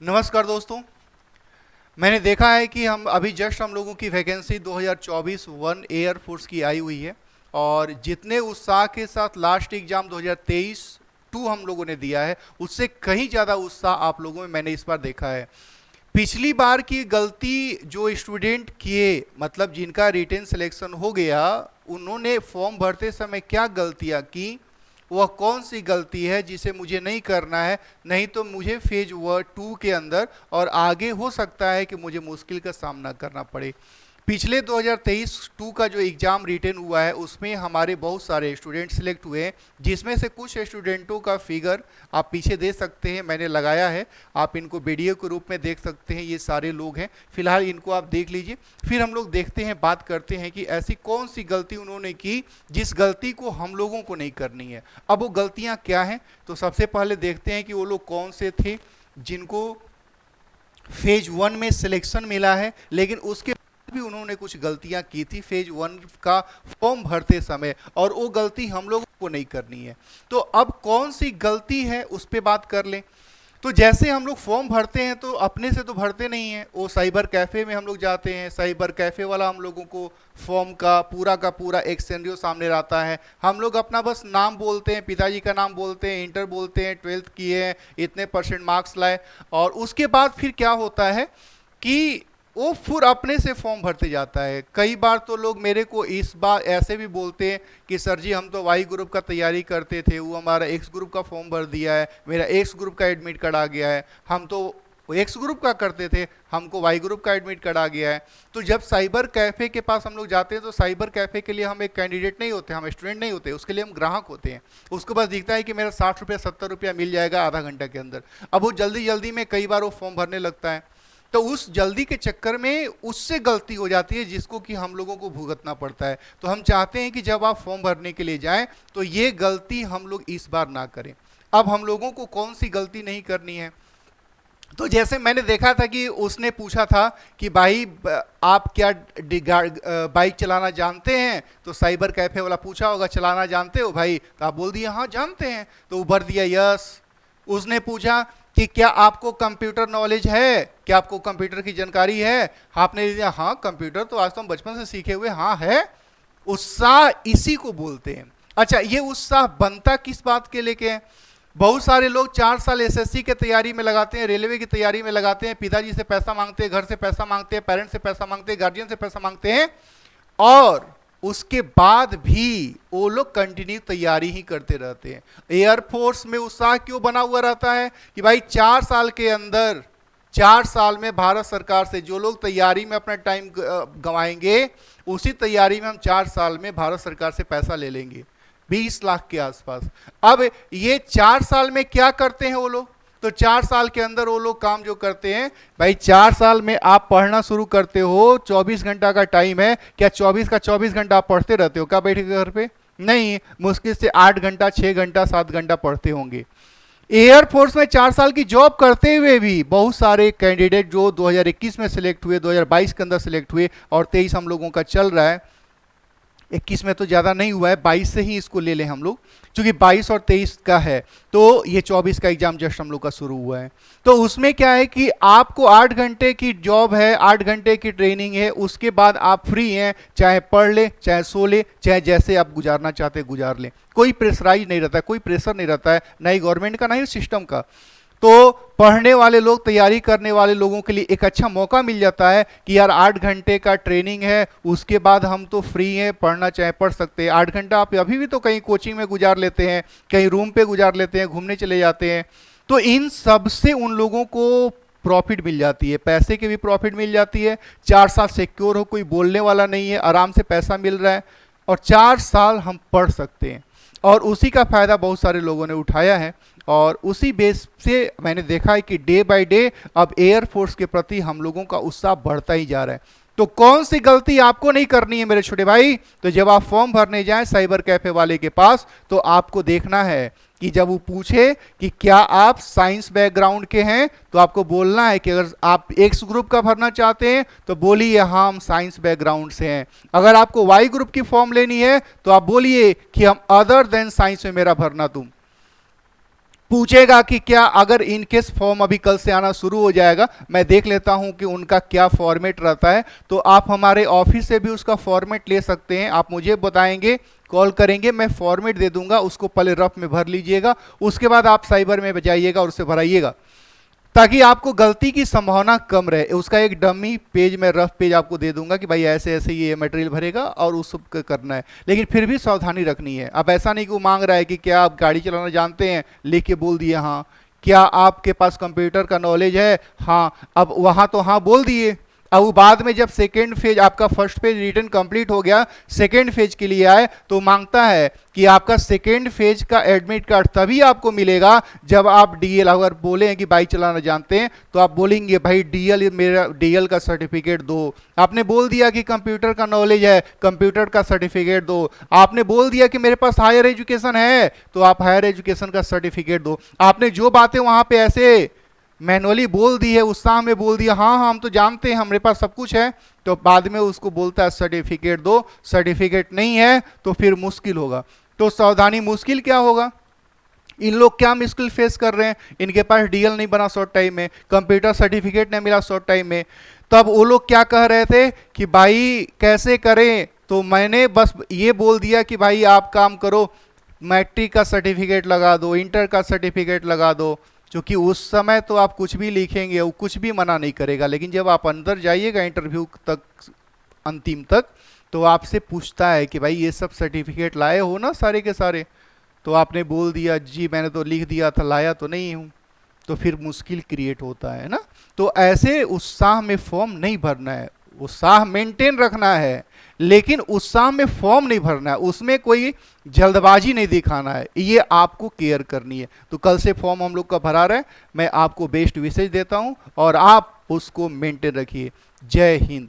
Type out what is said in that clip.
नमस्कार दोस्तों। मैंने देखा है कि हम लोगों की वैकेंसी 2024 वन एयर फोर्स की आई हुई है। और जितने उत्साह के साथ लास्ट एग्जाम 2023 टू हम लोगों ने दिया है, उससे कहीं ज़्यादा उत्साह आप लोगों में मैंने इस बार देखा है। पिछली बार की गलती जो स्टूडेंट किए, मतलब जिनका रिटेन सिलेक्शन हो गया, उन्होंने फॉर्म भरते समय क्या गलतियां की, वह कौन सी गलती है जिसे मुझे नहीं करना है। नहीं तो मुझे फेज 2 के अंदर और आगे हो सकता है कि मुझे मुश्किल का सामना करना पड़े। पिछले 2023 टू का जो एग्ज़ाम रिटेन हुआ है, उसमें हमारे बहुत सारे स्टूडेंट सिलेक्ट हुए हैं, जिसमें से कुछ स्टूडेंटों का फिगर आप पीछे दे सकते हैं, मैंने लगाया है। आप इनको वीडियो के रूप में देख सकते हैं। ये सारे लोग हैं, फिलहाल इनको आप देख लीजिए। फिर हम लोग देखते हैं, बात करते हैं कि ऐसी कौन सी गलती उन्होंने की जिस गलती को हम लोगों को नहीं करनी है। अब वो गलतियां क्या हैं, तो सबसे पहले देखते हैं कि वो लोग कौन से थे जिनको फेज 1 में सिलेक्शन मिला है, लेकिन उसके भी उन्होंने कुछ गलतियां की थी फेज 1 का फॉर्म भरते समय, और वो गलती हम लोगों को नहीं करनी है। तो अब कौन सी गलती है उस पर बात कर लें। तो जैसे हम लोग फॉर्म भरते हैं तो अपने से तो भरते नहीं हैं, वो साइबर कैफ़े में हम लोग जाते हैं। साइबर कैफ़े वाला हम लोगों को फॉर्म का पूरा एक सिनेरियो सामने रहता है। हम लोग अपना बस नाम बोलते हैं, पिताजी का नाम बोलते हैं, इंटर बोलते हैं, 12th किए हैं, इतने परसेंट मार्क्स लाए। और उसके बाद फिर क्या होता है कि वो फिर अपने से फॉर्म भरते जाता है। कई बार तो लोग मेरे को इस बार ऐसे भी बोलते हैं कि सर जी, हम तो वाई ग्रुप का तैयारी करते थे, वो हमारा एक्स ग्रुप का फॉर्म भर दिया है, मेरा एक्स ग्रुप का एडमिट कार्ड आ गया है। हम तो एक्स ग्रुप का करते थे, हमको वाई ग्रुप का एडमिट कार्ड आ गया है। तो जब साइबर कैफ़े के पास हम लोग जाते हैं, तो साइबर कैफ़े के लिए हम एक कैंडिडेट नहीं होते, हम स्टूडेंट नहीं होते, उसके लिए हम ग्राहक होते हैं। उसको बस दिखता है कि मेरा 60 रुपया 70 रुपया मिल जाएगा आधा घंटा के अंदर। अब वो जल्दी जल्दी में कई बार वो फॉर्म भरने लगता है, तो उस जल्दी के चक्कर में उससे गलती हो जाती है जिसको कि हम लोगों को भुगतना पड़ता है। तो हम चाहते हैं कि जब आप फॉर्म भरने के लिए जाएं तो ये गलती हम लोग इस बार ना करें। अब हम लोगों को कौन सी गलती नहीं करनी है, तो जैसे मैंने देखा था कि उसने पूछा था कि भाई आप क्या बाइक चलाना जानते हैं। तो साइबर कैफे वाला पूछा होगा, चलाना जानते हो भाई, तो आप बोल दिया हाँ जानते हैं, तो उभर दिया यस। उसने पूछा कि क्या आपको कंप्यूटर नॉलेज है, क्या आपको कंप्यूटर की जानकारी है। आपने दिया हाँ, कंप्यूटर तो आज तो हम बचपन से सीखे हुए, हाँ है। उत्साह इसी को बोलते हैं। अच्छा, ये उत्साह बनता किस बात के लेके है। बहुत सारे लोग 4 साल एसएससी के तैयारी में लगाते हैं, रेलवे की तैयारी में लगाते हैं, पिताजी से पैसा मांगते हैं, घर से पैसा मांगते हैं, पेरेंट्स से पैसा मांगते हैं, गार्जियन से पैसा मांगते हैं, और उसके बाद भी वो लोग कंटिन्यू तैयारी ही करते रहते हैं। एयरफोर्स में उत्साह क्यों बना हुआ रहता है कि भाई 4 साल के अंदर, 4 साल में भारत सरकार से जो लोग तैयारी में अपना टाइम गंवाएंगे, उसी तैयारी में हम 4 साल में भारत सरकार से पैसा ले लेंगे 20 लाख के आसपास। अब ये 4 साल में क्या करते हैं वो लोग, तो 4 साल के अंदर वो लोग काम जो करते हैं, भाई 4 साल में आप पढ़ना शुरू करते हो, 24 घंटा का टाइम है, क्या 24 का 24 घंटा आप पढ़ते रहते हो क्या बैठे के घर पे? नहीं, मुश्किल से 8 घंटा 6 घंटा 7 घंटा पढ़ते होंगे। एयरफोर्स में 4 साल की जॉब करते हुए भी बहुत सारे कैंडिडेट जो 2021 में सिलेक्ट हुए, 2022 के अंदर सिलेक्ट हुए, और 23 हम लोगों का चल रहा है। 21 में तो ज़्यादा नहीं हुआ है, 22 से ही इसको ले लें हम लोग, क्योंकि 22 और 23 का है, तो ये 24 का एग्जाम जस्ट हम लोग का शुरू हुआ है। तो उसमें क्या है कि आपको 8 घंटे की जॉब है, 8 घंटे की ट्रेनिंग है, उसके बाद आप फ्री हैं, चाहे पढ़ ले, चाहे सो ले, चाहे जैसे आप गुजारना चाहते गुजार लें। कोई प्रेशराइज नहीं रहता है, कोई प्रेशर नहीं रहता है, ना ही गवर्नमेंट का ना ही सिस्टम का। तो पढ़ने वाले लोग, तैयारी करने वाले लोगों के लिए एक अच्छा मौका मिल जाता है कि यार 8 घंटे का ट्रेनिंग है, उसके बाद हम तो फ्री हैं, पढ़ना चाहे पढ़ सकते हैं। 8 घंटा आप अभी भी तो कहीं कोचिंग में गुजार लेते हैं, कहीं रूम पे गुजार लेते हैं, घूमने चले जाते हैं। तो इन सब से उन लोगों को प्रॉफिट मिल जाती है, पैसे की भी प्रॉफिट मिल जाती है। 4 साल सिक्योर हो, कोई बोलने वाला नहीं है, आराम से पैसा मिल रहा है, और 4 साल हम पढ़ सकते हैं। और उसी का फायदा बहुत सारे लोगों ने उठाया है, और उसी बेस से मैंने देखा है कि डे बाय डे अब एयरफोर्स के प्रति हम लोगों का उत्साह बढ़ता ही जा रहा है। तो कौन सी गलती आपको नहीं करनी है मेरे छोटे भाई, तो जब आप फॉर्म भरने जाएं साइबर कैफे वाले के पास, तो आपको देखना है कि जब वो पूछे कि क्या आप साइंस बैकग्राउंड के हैं, तो आपको बोलना है कि अगर आप एक्स ग्रुप का भरना चाहते हैं तो बोलिए हाँ हम साइंस बैकग्राउंड से हैं। अगर आपको वाई ग्रुप की फॉर्म लेनी है तो आप बोलिए कि हम अदर देन साइंस में मेरा भरना तुम। पूछेगा कि क्या अगर इनकेस फॉर्म अभी कल से आना शुरू हो जाएगा, मैं देख लेता हूं कि उनका क्या फॉर्मेट रहता है, तो आप हमारे ऑफिस से भी उसका फॉर्मेट ले सकते हैं। आप मुझे बताएंगे, कॉल करेंगे, मैं फॉर्मेट दे दूंगा, उसको पहले रफ में भर लीजिएगा, उसके बाद आप साइबर में जाइएगा और उससे भराइएगा, ताकि आपको गलती की संभावना कम रहे। उसका एक डमी पेज में रफ पेज आपको दे दूंगा कि भाई ऐसे ऐसे ये मटेरियल भरेगा और उस सब करना है, लेकिन फिर भी सावधानी रखनी है। अब ऐसा नहीं कि वो मांग रहा है कि क्या आप गाड़ी चलाना जानते हैं, लिख के बोल दिए हाँ। क्या आपके पास कंप्यूटर का नॉलेज है, हाँ। अब वहां तो हाँ बोल दिए, अब वो बाद में जब सेकेंड फेज, आपका फर्स्ट फेज रिटर्न कंप्लीट हो गया, सेकेंड फेज के लिए आए, तो मांगता है कि आपका सेकेंड फेज का एडमिट कार्ड तभी आपको मिलेगा जब आप डीएल, अगर बोले हैं कि बाइक चलाना जानते हैं तो आप बोलेंगे भाई डीएल, मेरा डीएल का सर्टिफिकेट दो। आपने बोल दिया कि कंप्यूटर का नॉलेज है, कंप्यूटर का सर्टिफिकेट दो। आपने बोल दिया कि मेरे पास हायर एजुकेशन है, तो आप हायर एजुकेशन का सर्टिफिकेट दो। आपने जो बातें वहां पे ऐसे मैनुअली बोल दी है, उत्साह में बोल दिया हाँ हाँ हम तो जानते हैं, हमारे पास सब कुछ है, तो बाद में उसको बोलता है सर्टिफिकेट दो। सर्टिफिकेट नहीं है तो फिर मुश्किल होगा। तो सावधानी, मुश्किल क्या होगा, इन लोग क्या मुश्किल फेस कर रहे हैं, इनके पास डीएल नहीं बना शॉर्ट टाइम में, कंप्यूटर सर्टिफिकेट नहीं मिला शॉर्ट टाइम में। तब वो लोग क्या कह रहे थे कि भाई कैसे करें, तो मैंने बस ये बोल दिया कि भाई आप काम करो, मैट्रिक का सर्टिफिकेट लगा दो, इंटर का सर्टिफिकेट लगा दो। क्योंकि उस समय तो आप कुछ भी लिखेंगे, वो कुछ भी मना नहीं करेगा, लेकिन जब आप अंदर जाइएगा इंटरव्यू तक, अंतिम तक, तो आपसे पूछता है कि भाई ये सब सर्टिफिकेट लाए हो ना सारे के सारे, तो आपने बोल दिया जी मैंने तो लिख दिया था, लाया तो नहीं हूं, तो फिर मुश्किल क्रिएट होता है ना। तो ऐसे उत्साह में फॉर्म नहीं भरना है, उत्साह मेंटेन रखना है, लेकिन उत्साह में फॉर्म नहीं भरना है, उसमें कोई जल्दबाजी नहीं दिखाना है, ये आपको केयर करनी है। तो कल से फॉर्म हम लोग का भरा रहे हैं, मैं आपको बेस्ट विशेष देता हूं और आप उसको मेंटेन रखिए। जय हिंद।